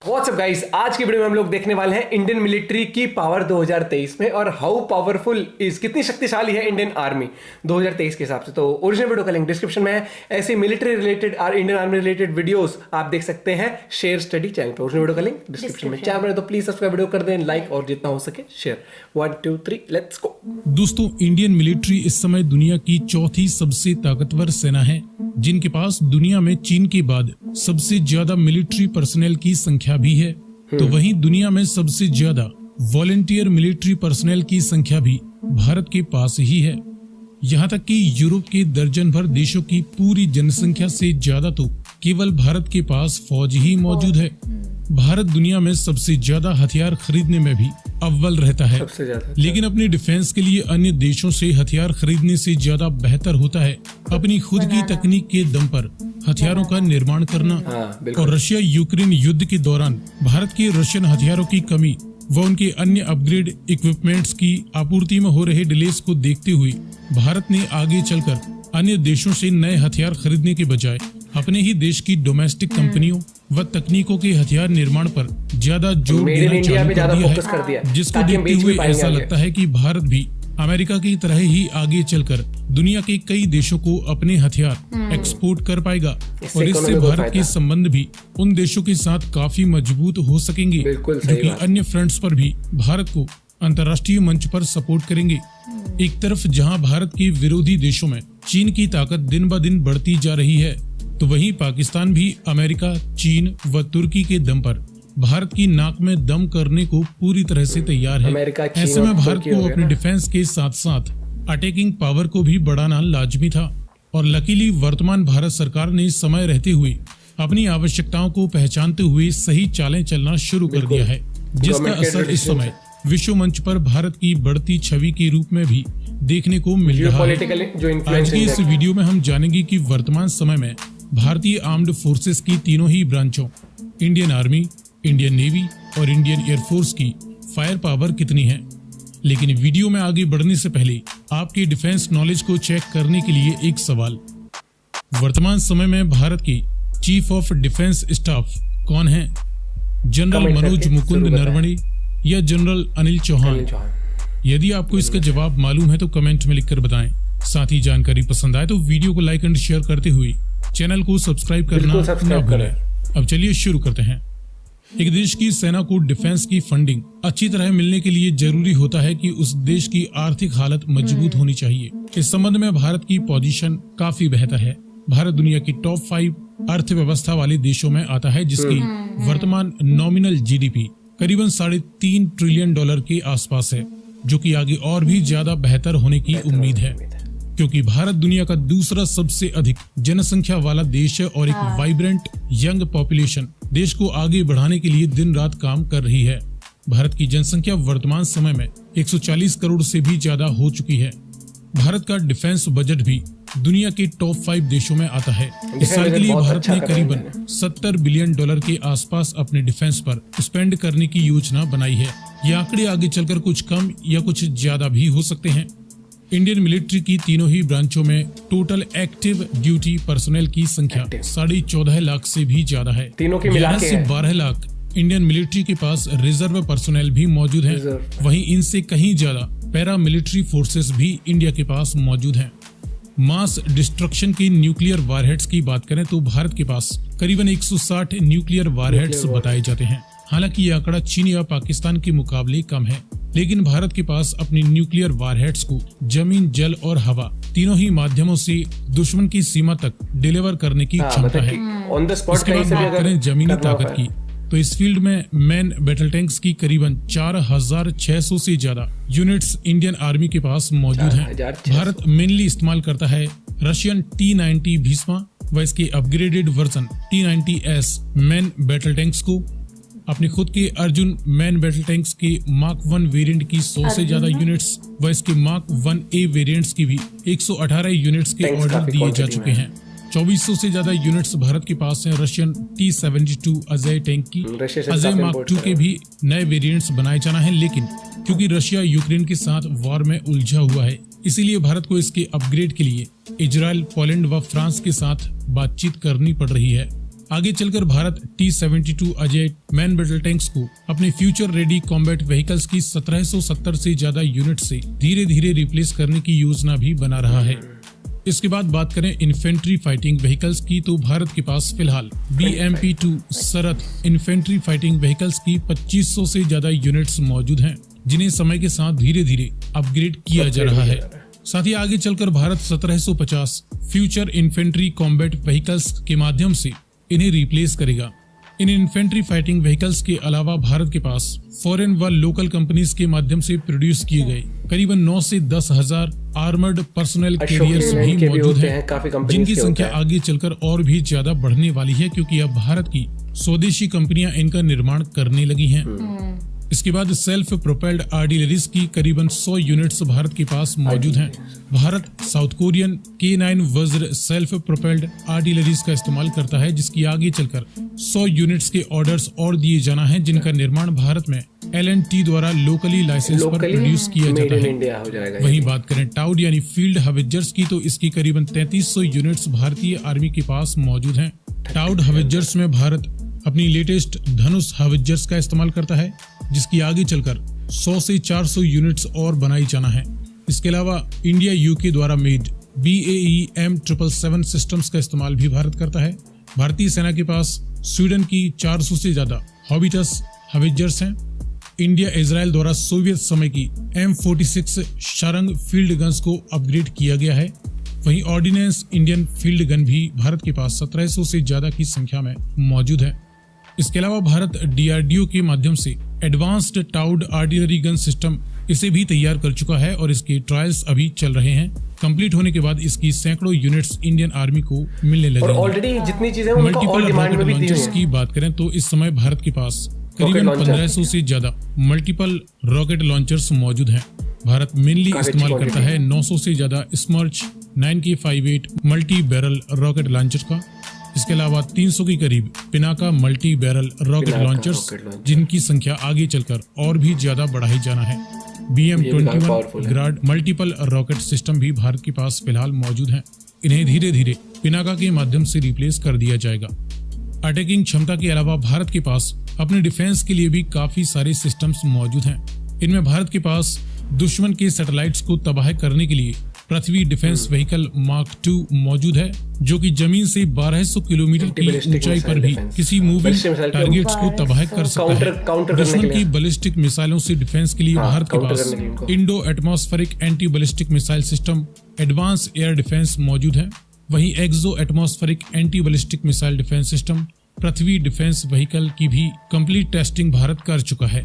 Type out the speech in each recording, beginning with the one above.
WhatsApp guys, आज की video में हम लोग देखने वाले हैं इंडियन मिलिट्री की पावर 2023 में और हाउ पावरफुल इज, कितनी शक्तिशाली है इंडियन आर्मी 2023 के हिसाब से। तो ओरिजिनल वीडियो का लिंक डिस्क्रिप्शन में है। ऐसे मिलिट्री रिलेटेड और इंडियन आर्मी रिलेटेड वीडियोस आप देख सकते हैं शेयर स्टडी चैनल पर। ओरिजिनल वीडियो का लिंक डिस्क्रिप्शन में। चैनल तो प्लीज सब्सक्राइब वीडियो कर दें, लाइक और जितना हो सके शेयर। 1 2 3 let's go. दोस्तों, इंडियन मिलिट्री इस समय दुनिया की चौथी सबसे ताकतवर सेना है, जिनके पास दुनिया में चीन के बाद सबसे ज्यादा मिलिट्री पर्सनल की संख्या भी है। तो वहीं दुनिया में सबसे ज्यादा वॉलंटियर मिलिट्री पर्सनल की संख्या भी भारत के पास ही है। यहाँ तक कि यूरोप के दर्जन भर देशों की पूरी जनसंख्या से ज्यादा तो केवल भारत के पास फौज ही मौजूद है। भारत दुनिया में सबसे ज्यादा हथियार खरीदने में भी अव्वल रहता है, लेकिन अपनी डिफेंस के लिए अन्य देशों से हथियार खरीदने से ज्यादा बेहतर होता है अपनी खुद की तकनीक के दम पर हथियारों का निर्माण करना। और रशिया यूक्रेन युद्ध के दौरान भारत के रशियन हथियारों की कमी व उनके अन्य अपग्रेड इक्विपमेंट्स की आपूर्ति में हो रहे डिलेस को देखते हुए भारत ने आगे चलकर अन्य देशों से नए हथियार खरीदने के बजाय अपने ही देश की डोमेस्टिक कंपनियों व तकनीकों के हथियार निर्माण पर ज्यादा जोर देना चालू कर दिया है, जिसको देखते हुए ऐसा लगता है कि भारत भी अमेरिका की तरह ही आगे चलकर दुनिया के कई देशों को अपने हथियार एक्सपोर्ट कर पाएगा और इससे भारत के संबंध भी उन देशों के साथ काफी मजबूत हो सकेंगे, जो कि अन्य फ्रंट्स पर भी भारत को अंतर्राष्ट्रीय मंच पर सपोर्ट करेंगे। एक तरफ जहां भारत के विरोधी देशों में चीन की ताकत दिन ब दिन बढ़ती जा रही है, तो वहीं पाकिस्तान भी अमेरिका, चीन व तुर्की के दम पर भारत की नाक में दम करने को पूरी तरह से तैयार है। ऐसे में भारत को अपने डिफेंस के साथ साथ अटैकिंग पावर को भी बढ़ाना लाजमी था और लकीली वर्तमान भारत सरकार ने समय रहते हुए अपनी आवश्यकताओं को पहचानते हुए सही चालें चलना शुरू कर दिया है, जिसका असर इस समय विश्व मंच पर भारत की बढ़ती छवि के रूप में भी देखने को मिल रहा है। आज की इस वीडियो में हम जानेंगे कि वर्तमान समय में भारतीय आर्म्ड फोर्सेस की तीनों ही ब्रांचों इंडियन आर्मी, इंडियन नेवी और इंडियन एयरफोर्स की फायर पावर कितनी है। लेकिन वीडियो में आगे बढ़ने से पहले आपके डिफेंस नॉलेज को चेक करने के लिए एक सवाल। वर्तमान समय में भारत के चीफ ऑफ डिफेंस स्टाफ कौन है? जनरल मनोज मुकुंद नरवणे या जनरल अनिल चौहान? यदि आपको इसका जवाब मालूम है तो कमेंट में लिखकर बताएं। साथ ही जानकारी पसंद आए तो वीडियो को लाइक एंड शेयर करते हुए चैनल को सब्सक्राइब करना न भूलें। अब चलिए शुरू करते हैं। एक देश की सेना को डिफेंस की फंडिंग अच्छी तरह मिलने के लिए जरूरी होता है कि उस देश की आर्थिक हालत मजबूत होनी चाहिए। इस संबंध में भारत की पोजीशन काफी बेहतर है। भारत दुनिया की टॉप 5 अर्थव्यवस्था वाले देशों में आता है, जिसकी वर्तमान नॉमिनल जीडीपी करीबन $3.5 ट्रिलियन के आसपास है, जो कि आगे और भी ज्यादा बेहतर होने की उम्मीद है, क्योंकि भारत दुनिया का दूसरा सबसे अधिक जनसंख्या वाला देश है और एक वाइब्रेंट यंग पॉपुलेशन देश को आगे बढ़ाने के लिए दिन रात काम कर रही है। भारत की जनसंख्या वर्तमान समय में 140 करोड़ से भी ज्यादा हो चुकी है। भारत का डिफेंस बजट भी दुनिया के टॉप 5 देशों में आता है। इस साल के लिए भारत ने करीबन $70 बिलियन के आसपास अपने डिफेंस पर स्पेंड करने की योजना बनाई है। ये आंकड़े आगे चलकर कुछ कम या कुछ ज्यादा भी हो सकते हैं। इंडियन मिलिट्री की तीनों ही ब्रांचों में टोटल एक्टिव ड्यूटी पर्सनल की संख्या 14.5 लाख से भी ज्यादा है। 11 से 12 लाख इंडियन मिलिट्री के पास रिजर्व पर्सनल भी मौजूद है। वहीं इनसे कहीं ज्यादा पैरा मिलिट्री फोर्सेस भी इंडिया के पास मौजूद हैं। मास डिस्ट्रक्शन के न्यूक्लियर वारहेड्स की बात करें तो भारत के पास करीबन 160 न्यूक्लियर वारहेड्स बताए जाते हैं। हालांकि ये आंकड़ा चीन या पाकिस्तान के मुकाबले कम है, लेकिन भारत के पास अपनी न्यूक्लियर वारहेड्स को जमीन, जल और हवा तीनों ही माध्यमों से दुश्मन की सीमा तक डिलीवर करने की क्षमता है। इसके बाद बात करें जमीनी ताकत की, तो इस फील्ड में मैन बैटल टैंक्स की करीबन 4600 से ज्यादा यूनिट्स इंडियन आर्मी के पास मौजूद हैं। भारत मेनली इस्तेमाल करता है रशियन T-90 भीष्मा व इसके upgraded version T-90S man battle tanks को, अपने खुद के अर्जुन मैन बैटल टैंक्स के मार्क 1 वेरिएंट की 100 से ज्यादा यूनिट्स व इसके मार्क 1A वेरिएंट्स की भी 118 यूनिट्स के ऑर्डर दिए जा चुके हैं। 2400 से ज्यादा यूनिट्स भारत के पास हैं रशियन T-72 अजय टैंक की। अजय मार्क 2 के भी नए वेरिएंट्स बनाए जाना है, लेकिन क्योंकि रशिया यूक्रेन के साथ वॉर में उलझा हुआ है, इसीलिए भारत को इसके अपग्रेड के लिए इजराइल, पोलैंड व फ्रांस के साथ बातचीत करनी पड़ रही है। आगे चलकर Bharat T-72 Ajay man battle tanks को अपने फ्यूचर रेडी कॉम्बैट व्हीकल्स की 1770 से ज्यादा यूनिट से धीरे धीरे रिप्लेस करने की योजना भी बना रहा है। इसके बाद बात करें इन्फेंट्री फाइटिंग व्हीकल्स की, तो भारत के पास फिलहाल BMP-2 सरत इन्फेंट्री फाइटिंग व्हीकल्स की 2500 से ज्यादा यूनिट्स मौजूद हैं, जिन्हें समय के साथ धीरे धीरे अपग्रेड किया जा रहा है। साथ ही आगे चलकर Bharat 1750 future infantry combat vehicles के माध्यम से इन्हें रिप्लेस करेगा। इन इन्फेंट्री फाइटिंग व्हीकल्स के अलावा भारत के पास फॉरेन व लोकल कंपनीज के माध्यम से प्रोड्यूस किए गए करीबन 9 से 10 हजार आर्मर्ड पर्सनल कैरियर्स भी मौजूद हैं, जिनकी संख्या आगे चलकर और भी ज्यादा बढ़ने वाली है, क्योंकि अब भारत की स्वदेशी कंपनियां इनका निर्माण करने लगी हैं। इसके बाद सेल्फ प्रोपेल्ड आर्टिलरीज की करीबन 100 यूनिट्स भारत के पास मौजूद हैं। भारत साउथ कोरियन K9 वज्र सेल्फ प्रोपेल्ड आर्टिलरीज का इस्तेमाल करता है, जिसकी आगे चलकर 100 यूनिट्स के ऑर्डर्स और दिए जाना है, जिनका निर्माण भारत में L&T द्वारा लोकली लाइसेंस पर प्रोड्यूस किया जाता है। वहीं बात करें टाउड यानी फील्ड हवित्जर्स की, तो इसकी करीबन 3300 यूनिट्स भारतीय आर्मी के पास मौजूद हैं। टाउड हवित्जर्स में भारत अपनी लेटेस्ट धनुष हवित्जर्स का इस्तेमाल करता है, जिसकी आगे चलकर 100 से 400 यूनिट्स और बनाई जाना है। इसके अलावा इंडिया UK द्वारा मेड BAE M777 सिस्टम्स का इस्तेमाल भी भारत करता है। भारतीय सेना के पास स्वीडन की 400 से ज्यादा हॉबिटस हवित्जर्स हैं। इंडिया इजराइल द्वारा सोवियत समय की M46 शारंग फील्ड गन्स को अपग्रेड किया गया है। वहीं ऑर्डिनेंस इंडियन फील्ड गन भी भारत के पास 1700 से ज्यादा की संख्या में मौजूद है। इसके अलावा भारत DRDO के माध्यम से advanced towed artillery gun system इसे भी तैयार कर चुका है और इसके ट्रायल्स अभी चल रहे हैं। कंप्लीट होने के बाद इसकी सैकड़ों यूनिट्स इंडियन आर्मी को मिलने लगेंगे। और ऑलरेडी जितनी चीजें उनको और डिमांड में भी दी हुई हैं। की बात करें तो इस समय भारत के पास करीबन 1500 से ज्यादा मल्टीपल रॉकेट लॉन्चर्स मौजूद हैं। भारत मेनली इस्तेमाल करता है 900 से ज्यादा स्मर्च 9K58 multi barrel rocket launcher का। इसके अलावा 300 के करीब Pinaka multi barrel rocket launchers, जिनकी संख्या आगे चलकर और भी ज्यादा बढ़ाई जाना है। BM-21 grad multiple rocket system भी भारत के पास फिलहाल मौजूद हैं। इन्हें धीरे धीरे पिनाका के माध्यम से रिप्लेस कर दिया जाएगा। अटैकिंग क्षमता के अलावा भारत के पास अपने डिफेंस के लिए भी काफी सारे सिस्टम्स मौजूद हैं। इनमें भारत के पास दुश्मन के सैटेलाइट्स को तबाह करने के लिए पृथ्वी डिफेंस व्हीकल मार्क 2 मौजूद है, जो कि जमीन से 1200 किलोमीटर की ऊंचाई पर भी किसी मूविंग टारगेट्स को तबाह कर सकता है। दुश्मन की बैलिस्टिक मिसाइलों से डिफेंस के लिए भारत के पास Indo atmospheric anti ballistic missile system advance air defence मौजूद है। वहीं exo atmospheric anti ballistic missile defence system Prithvi defence vehicle की भी कंप्लीट टेस्टिंग भारत कर चुका है।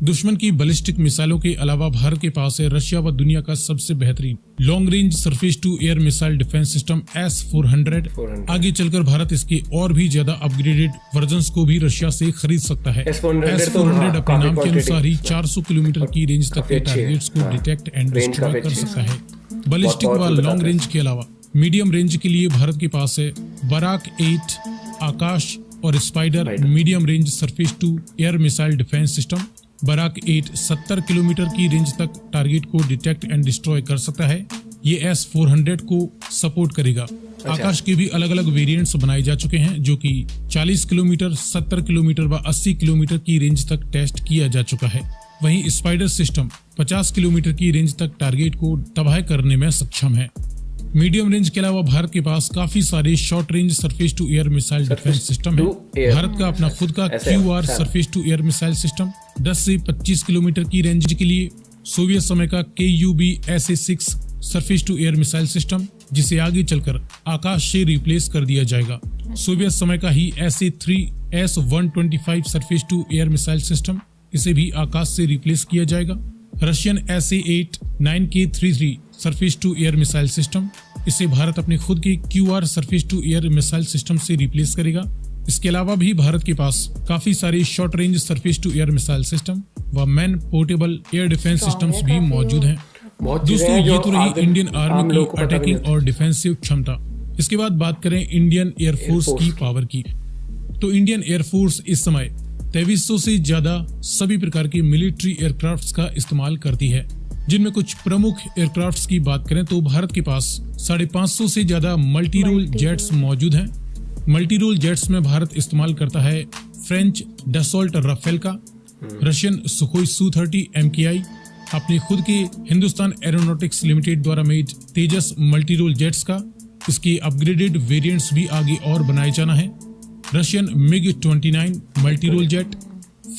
दुश्मन की बैलिस्टिक मिसाइलों के अलावा भारत के पास है रशिया व दुनिया का सबसे बेहतरीन long range surface to air missile defence system S-400। आगे चलकर भारत इसके और भी ज्यादा अपग्रेडेड वर्जन्स को भी रशिया से खरीद सकता है। S-400 अपने नाम के अनुसार ही 400 किलोमीटर की रेंज तक के टारगेट्स को डिटेक्ट एंड डिस्ट्रॉय कर सकता है। बैलिस्टिक व लॉन्ग रेंज के अलावा मीडियम रेंज के लिए भारत के पास है बराक 8, आकाश और Spider medium range surface to air missile defence system. Barak 8 70 kilometre की रेंज तक टारगेट को डिटेक्ट एंड डिस्ट्रॉय कर सकता है। ये S-400 को सपोर्ट करेगा। आकाश के भी अलग अलग वेरिएंट्स बनाए जा चुके हैं, जो कि 40 किलोमीटर, 70 किलोमीटर व 80 किलोमीटर की रेंज तक टेस्ट किया जा चुका है। वहीं स्पाइडर सिस्टम 50 किलोमीटर की रेंज तक टारगेट को तबाह करने में सक्षम है। मीडियम रेंज के अलावा भारत के पास काफी सारे short range surface to air missile defence system है। भारत का अपना खुद का QR surface to air missile system 10 से 25 किलोमीटर की रेंज के लिए, सोवियत समय का KUB SA-6 surface to air missile system, जिसे आगे चलकर आकाश से रिप्लेस कर दिया जाएगा। सोवियत समय का ही SA-3 S-125 surface to air missile system, इसे भी आकाश से रिप्लेस किया जाएगा। Russian SA-8 9K33 surface to air missile system, इसे भारत अपने खुद के QR surface to air missile system से रिप्लेस करेगा। इसके अलावा भी भारत के पास काफी सारे short range surface to air missile system व man portable air defence systems भी मौजूद हैं। दोस्तों, ये तो रही इंडियन आर्मी की अटैकिंग और डिफेंसिव क्षमता। इसके बाद बात करें इंडियन एयरफोर्स की पावर की, तो इंडियन एयरफोर्स इस समय 2300 से ज्यादा सभी प्रकार के मिलिट्री एयरक्राफ्ट्स का इस्तेमाल करती है, जिनमें कुछ प्रमुख एयरक्राफ्ट्स की बात करें तो भारत के पास 550 से ज्यादा मल्टी रोल जेट्स मौजूद हैं। मल्टी रोल जेट्स में भारत इस्तेमाल करता है फ्रेंच डसॉल्ट राफेल का, रशियन सुखोई Su-30 MKI, अपनी खुद के हिंदुस्तान एरोनॉटिक्स लिमिटेड द्वारा मेड तेजस मल्टी रोल जेट्स का। इसके अपग्रेडेड वेरिएंट्स भी आगे और बनाए जाना है। Russian MiG-29 multi role jet,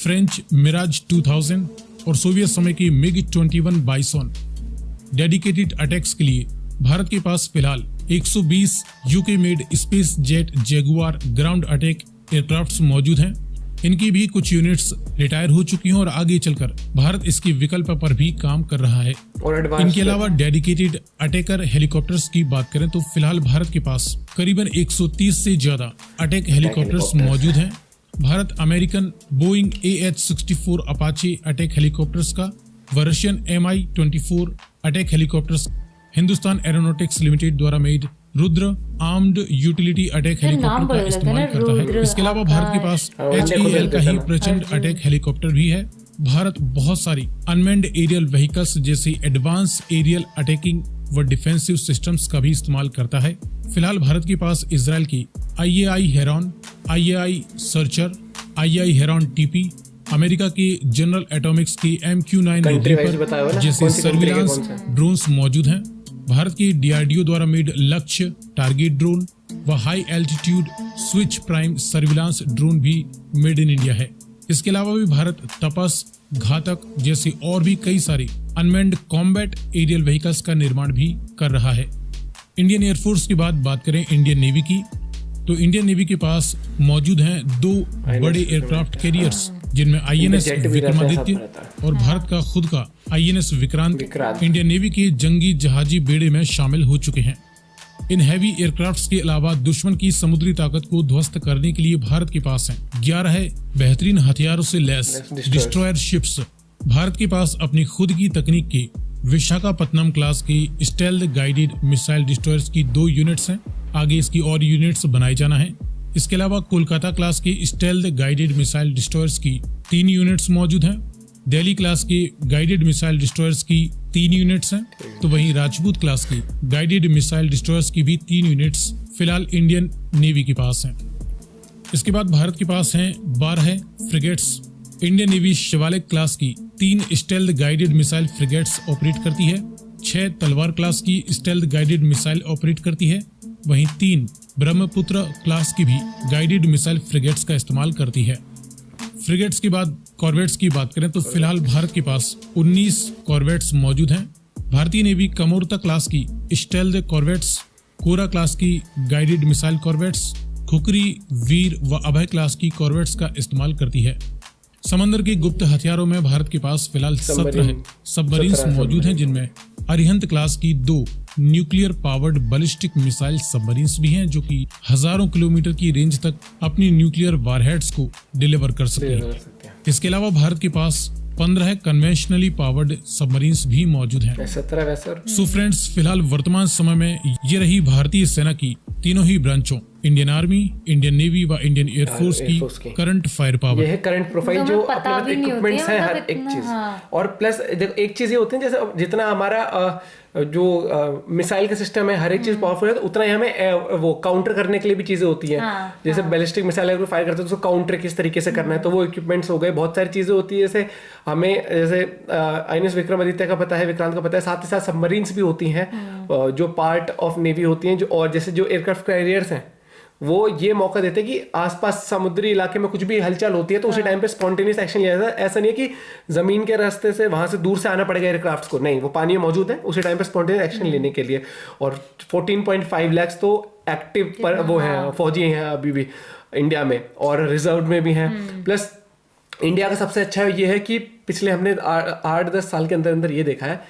French Mirage 2000 और सोवियत समय की MiG-21 बाइसॉन। डेडिकेटेड अटैक्स के लिए भारत के पास फिलहाल 120 UK made space jet Jaguar ground attack aircrafts मौजूद हैं। इनकी भी कुछ यूनिट्स रिटायर हो चुकी हैं और आगे चलकर भारत इसके विकल्प पर भी काम कर रहा है। और इनके अलावा डेडिकेटेड अटैकर हेलीकॉप्टर्स की बात करें तो फिलहाल भारत के पास करीबन 130 से ज्यादा अटैक हेलीकॉप्टर्स मौजूद हैं। Bharat American Boeing AH-64 Apache attack helicopters का व Russian Mi-24 attack helicopters Hindustan aeronautics limited द्वारा made Rudra armed utility attack helicopter का इस्तेमाल करता है। इसके अलावा भारत के पास HAL का ही प्रचंड अटैक हेलीकॉप्टर भी है। भारत बहुत सारी अनमैन्ड एरियल व्हीकल्स जैसे एडवांस एरियल अटैकिंग व डिफेंसिव सिस्टम्स का भी इस्तेमाल करता है। फिलहाल भारत के पास इजराइल की IAI heron, IAI searcher, IAI heron TP, America के जनरल एटॉमिक्स की MQ-9 रीपर जैसे सर्विलांस ड्रोन्स मौजूद हैं। भारत की DRDO द्वारा मेड लक्ष्य टारगेट ड्रोन व high altitude switch prime surveillance drone भी मेड इन इंडिया है। इसके अलावा भी भारत तपस, घातक जैसे और भी कई सारी अनमैन्ड कॉम्बैट एरियल व्हीकल्स का निर्माण भी कर रहा है। इंडियन एयरफोर्स की बात करें इंडियन नेवी की, तो इंडियन नेवी के पास मौजूद हैं 2 बड़े एयरक्राफ्ट कैरियर्स जिनमें INS विक्रमादित्य और भारत का खुद का INS विक्रांत इंडियन नेवी के जंगी जहाजी बेड़े में शामिल हो चुके हैं। इन हैवी एयरक्राफ्ट्स के अलावा दुश्मन की समुद्री ताकत को ध्वस्त करने के लिए भारत के पास हैं 11 बेहतरीन हथियारों से लैस डिस्ट्रॉयर शिप्स। भारत के पास अपनी खुद की तकनीक के विशाखापत्तनम क्लास की स्टेल्थ गाइडेड मिसाइल डिस्ट्रॉयर्स की 2 यूनिट्स हैं। आगे इसकी और यूनिट्स बनाए जाना है। इसके अलावा कोलकाता क्लास के स्टेल्थ गाइडेड मिसाइल डिस्ट्रॉयर्स की 3 यूनिट्स मौजूद हैं। दिल्ली क्लास के गाइडेड मिसाइल डिस्ट्रॉयर्स की 3 यूनिट्स हैं। तो वहीं राजपूत क्लास की गाइडेड मिसाइल डिस्ट्रॉयर्स की भी 3 यूनिट्स फिलहाल इंडियन नेवी के पास हैं। इसके बाद भारत के पास हैं 12 frigates. Indian navy Shivalik class की 3 stealth guided missile frigates operate करती है। 6 तलवार क्लास की स्टेल्थ गाइडेड मिसाइल ऑपरेट करती है। वहीं 3 ब्रह्मपुत्र क्लास की भी गाइडेड मिसाइल फ्रिगेट्स का इस्तेमाल करती है। फ्रिगेट्स के बाद कॉर्वेट्स की बात करें तो फिलहाल भारत के पास 19 कॉर्वेट्स मौजूद हैं। भारतीय नेवी कमोरता क्लास की स्टेल्थ कॉर्वेट्स, कोरा क्लास की गाइडेड मिसाइल कॉर्वेट्स, खुकरी, वीर व अभय क्लास की कॉर्वेट्स का इस्तेमाल करती है। समंदर के गुप्त हथियारों में भारत के पास फिलहाल 17 सबमरीन्स मौजूद हैं, जिनमें अरिहंत क्लास की 2 nuclear powered ballistic missile submarines भी हैं जो कि हजारों किलोमीटर की रेंज तक अपनी न्यूक्लियर वारहेड्स को डिलीवर कर सकते हैं। इसके अलावा भारत के पास 15 कन्वेंशनली पावर्ड सबमरीन्स भी मौजूद हैं। 17 वैसे। सो फ्रेंड्स, फिलहाल वर्तमान समय में ये रही भारतीय सेना की तीनों ही ब्रांचों इंडियन आर्मी, इंडियन नेवी व इंडियन एयरफोर्स की करंट फायर पावर। ये है करंट प्रोफाइल जो अपने इक्विपमेंट्स है हर एक चीज। और प्लस देखो एक चीज ये होती है जैसे जितना हमारा जो मिसाइल का सिस्टम है हर एक चीज पावरफुल है तो उतना ही हमें वो काउंटर करने के लिए भी चीजें होती हैं। जैसे बैलिस्टिक मिसाइल अगर फायर करते हैं तो उसको काउंटर किस तरीके से करना है, तो वो इक्विपमेंट्स हो गए। बहुत सारी चीजें होती है जैसे हमें जैसे INS विक्रमादित्य का पता है, विक्रांत का पता है, साथ ही साथ सबमरीन्स भी होती हैं जो पार्ट ऑफ नेवी होती हैं। जो और जैसे जो एयरक्राफ्ट कैरियर्स हैं वो ये मौका देते हैं कि आसपास समुद्री इलाके में कुछ भी हलचल होती है तो उसी टाइम पे स्पॉन्टेनियस एक्शन लिया जाता है। ऐसा नहीं है कि जमीन के रास्ते से वहां से दूर से आना पड़ेगा एयरक्राफ्ट को, नहीं, वो पानी में मौजूद है उसी टाइम पे स्पॉन्टेनियस एक्शन लेने के लिए। और 14.5 लाख तो एक्टिव पर वो है फौजी हैं अभी भी इंडिया में और रिजर्व में भी हैं। प्लस इंडिया का सबसे अच्छा ये है कि पिछले हमने 8-10 साल के अंदर अंदर ये देखा है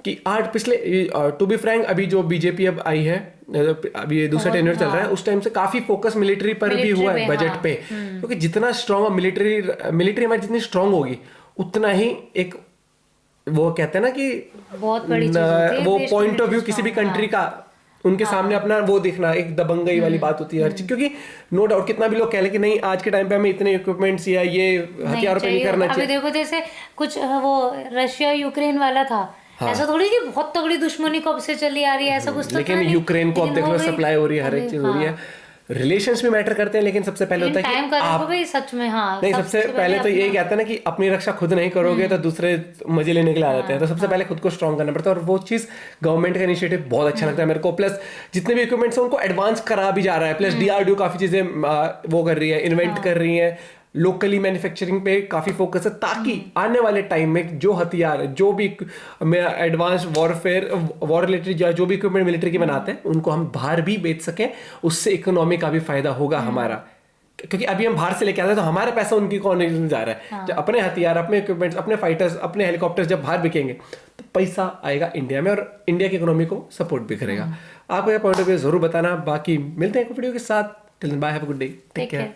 कि पिछले टू बी फ्रैंक अभी जो बीजेपी अब आई है, अभी ये दूसरा टेन्योर चल रहा है, उस टाइम से काफी फोकस मिलिट्री पर भी हुआ है बजट पे। क्योंकि जितना स्ट्रांग मिलिट्री हमारी जितनी स्ट्रांग होगी उतना ही एक वो कहते हैं ना कि बहुत बड़ी चीज होती है, वो पॉइंट ऑफ व्यू किसी भी कंट्री का उनके सामने अपना वो दिखना एक दबंगई वाली बात होती है हर चीज। क्योंकि नो डाउट कितना भी लोग कह ले कि नहीं आज के टाइम पे हमें इतने इक्विपमेंट्स या ये हथियारों पे नहीं करना चाहिए। अभी देखो जैसे कुछ वो रशिया यूक्रेन वाला था, ऐसा थोड़ी कि बहुत तगड़ी दुश्मनी कब से चली आ रही है, ऐसा कुछ तो लेकिन यूक्रेन को अब देख लो सप्लाई हो रही है, हर एक चीज हो रही है। रिलेशंस भी मैटर करते हैं, लेकिन सबसे पहले होता है टाइम कि का देखो आप भाई, सच में हाँ, नहीं, सबसे पहले तो यही कहता है ना कि अपनी रक्षा खुद नहीं करोगे तो दूसरे मजे लेने के लिए आ जाते हैं। तो सबसे पहले खुद को स्ट्रॉन्ग करना पड़ता है, और वो चीज गवर्नमेंट का इनिशिएटिव बहुत अच्छा लगता है मेरे को। प्लस जितने भी इक्विपमेंट्स हैं उनको एडवांस करा भी जा रहा है, प्लस डीआरडीओ काफी चीजें वो कर रही है, इन्वेंट कर रही है, लोकली मैन्युफैक्चरिंग पे काफी फोकस है, ताकि आने वाले टाइम में जो हथियार, जो भी एडवांस वॉरफेयर, वॉर रिलेटेड जो भी इक्विपमेंट मिलिट्री के बनाते हैं उनको हम बाहर भी बेच सकें, उससे इकोनॉमी का भी फायदा होगा हमारा। क्योंकि अभी हम बाहर से लेके आते हैं तो हमारा पैसा उनकी इकोनॉमी में जा रहा है। हाँ। जब अपने हथियार, अपने इक्विपमेंट्स, अपने फाइटर्स, अपने हेलीकॉप्टर्स जब बाहर बिकेंगे तो पैसा आएगा इंडिया में, और इंडिया की इकोनॉमी को सपोर्ट भी करेगा। आपको यह पॉइंट ऑफ व्यू जरूर बताना। बाकी मिलते हैं एक वीडियो के साथ। Till then bye, have a good day, take care.